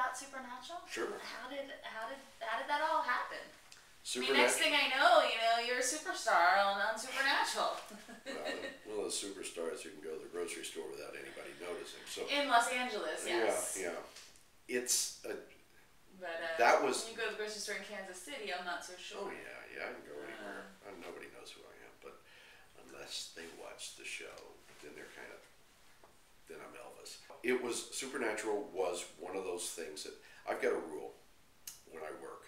about Supernatural? Sure. How did that all happen? I mean, Supernatural. next thing I know, you're a superstar on Supernatural. Well, the superstars who can go to the grocery store without anybody noticing. So in Los Angeles, yes. Yeah. It's a. But that was. When you go to the grocery store in Kansas City, I'm not so sure. Oh yeah, I can go anywhere. Nobody knows who I am, but unless they watch the show, then I'm Elvis. It was Supernatural was one of those things that I've got a rule when I work.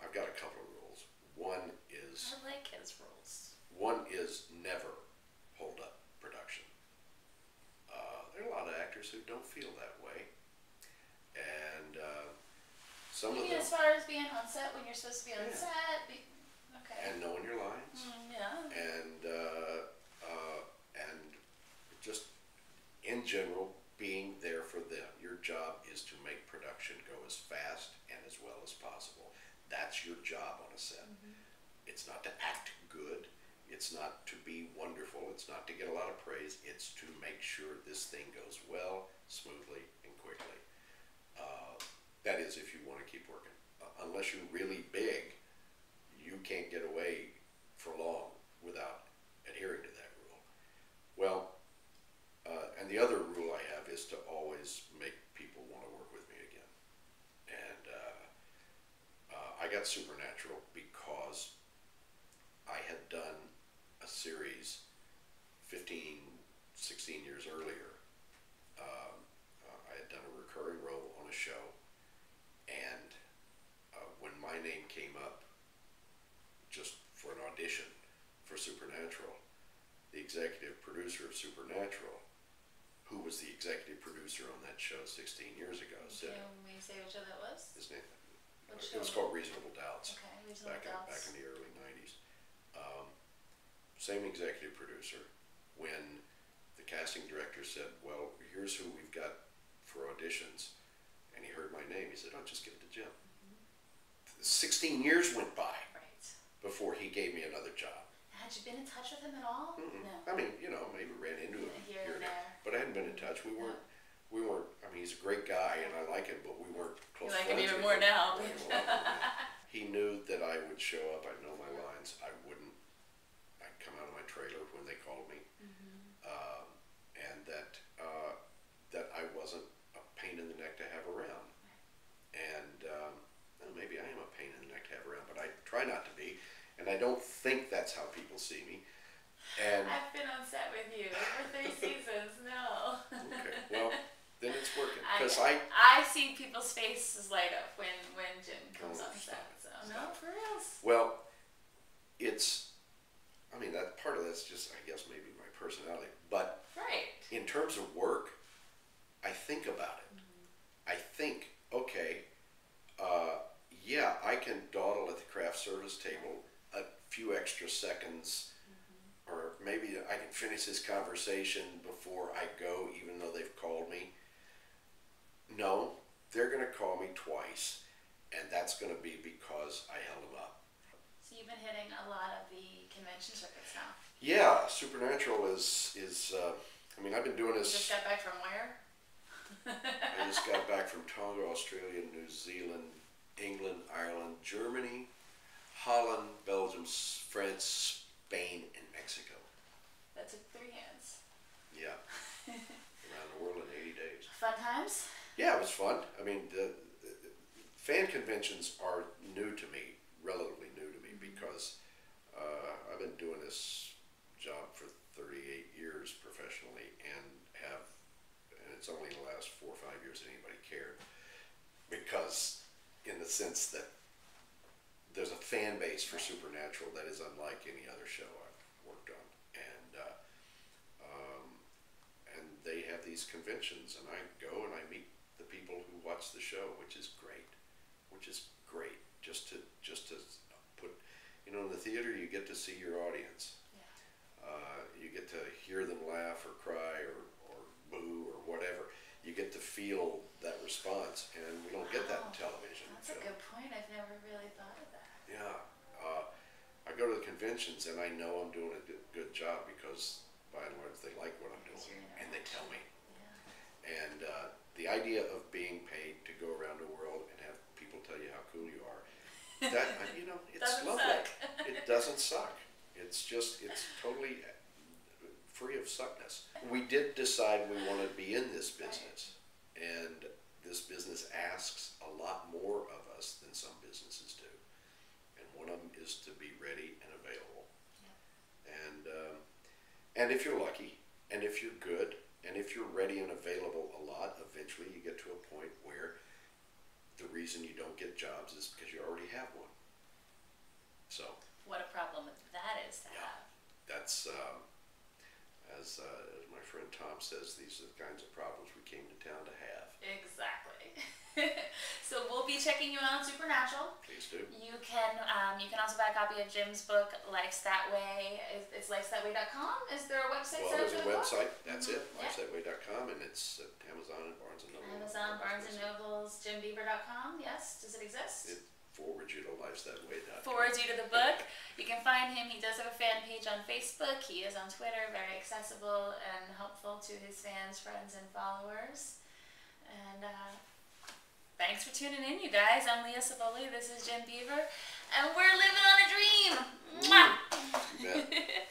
I've got a couple of rules. One is I like his rules. One is never hold up production. There are a lot of actors who don't feel that way, and some of them. As far as being on set when you're supposed to be on set, okay. And knowing your lines. Yeah. And just in general being there for them. Your job is to make production go as fast and as well as possible. That's your job on a set. Mm-hmm. It's not to act good. It's not to be wonderful. It's not to get a lot of praise. It's to make sure this thing goes well, smoothly, and quickly. That is, if you want to keep working. Unless you're really big, you can't get away for long without adhering to that rule. Well, and the other rule I have is to always make people want to work with me again. And I got Supernatural because I had done a series 15, 16 years earlier. I had done a recurring role on a show, and when my name came up just for an audition for Supernatural, the executive producer of Supernatural, who was the executive producer on that show 16 years ago, said... Can we say which show that was? His name, it was called Reasonable Doubts. Okay, Reasonable Doubts. Back in the early 90s. Same executive producer. When the casting director said, well, here's who we've got for auditions, and he heard my name, he said, oh, just give it to Jim. Mm-hmm. 16 years went by before he gave me another job. Had you been in touch with him at all? Mm-mm. No. I mean, maybe ran into him here and there. But I hadn't been in touch. We weren't, I mean, he's a great guy and I like him, but we weren't close friends. You like him even more now. He knew that I would show up, I'd know my lines, I'd come out of my trailer when they called me, and that I wasn't a pain in the neck to have around. And maybe I am a pain in the neck to have around, but I try not to be. And I don't think that's how people see me. And I've been on set with you for 3 seasons. No. Okay. Well, then it's working. I see people's faces light up when Jim comes on set. So no, for real. Well, that part of that's just, I guess, maybe my personality. But in terms of work, I think about it. Mm-hmm. I think, okay, I can dawdle at the craft service table a few extra seconds, or maybe I can finish this conversation before I go, even though they've called me. No, they're going to call me twice, and that's going to be because I held them up. So you've been hitting a lot of the convention circuits now. Yeah, Supernatural is I've been doing this. You just got back from where? I just got back from Tonga, Australia, New Zealand, England, Ireland, Germany, Holland, Belgium, France, Spain, and Mexico. That took 3 hands. Yeah. Around the world in 80 days. Fun times? Yeah, it was fun. I mean, the fan conventions are new to me, relatively new to me, because I've been doing this job for 38 years professionally, and it's only in the last 4 or 5 years that anybody cared, because in the sense that there's a fan base for Supernatural that is unlike any other show I've worked on, and they have these conventions, and I go and I meet the people who watch the show, which is great. Just to put, in the theater you get to see your audience. You get to hear them laugh or cry or boo or whatever. You get to feel that response, and we don't get that in television. That's a good point. I've never really thought of that. Yeah. I go to the conventions, and I know I'm doing a good job because, by and large, they like what I'm doing, and they tell me. Yeah. And the idea of being paid to It's Doesn't lovely. suck. It doesn't suck. It's totally free of suckness. We did decide we want to be in this business, and this business asks a lot more of us than some businesses do. And one of them is to be ready and available. And if you're lucky, and if you're good, and if you're ready and available a lot, eventually you get to a point where the reason you don't get jobs is because you already have one. So What a problem that is to have. that's as my friend Tom says, these are the kinds of problems we came to town to have. Exactly. So we'll be checking you out on Supernatural. Please do. You can also buy a copy of Jim's book, Life's That Way. It's lifesthatway.com. Is there a website? Well, there's a website. That's it. Yeah. Lifesthatway.com, and it's at Amazon and Barnes and Noble. Amazon, Barnes and Nobles, JimBeaver.com. Yes. Does it exist? It forwards you to lifesthatway.com. Forwards you to the book. You can find him. He does have a fan page on Facebook. He is on Twitter. Very accessible and helpful to his fans, friends, and followers. And thanks for tuning in, you guys. I'm Leah Cevoli. This is Jim Beaver. And we're living on a dream. Mwah! You bet.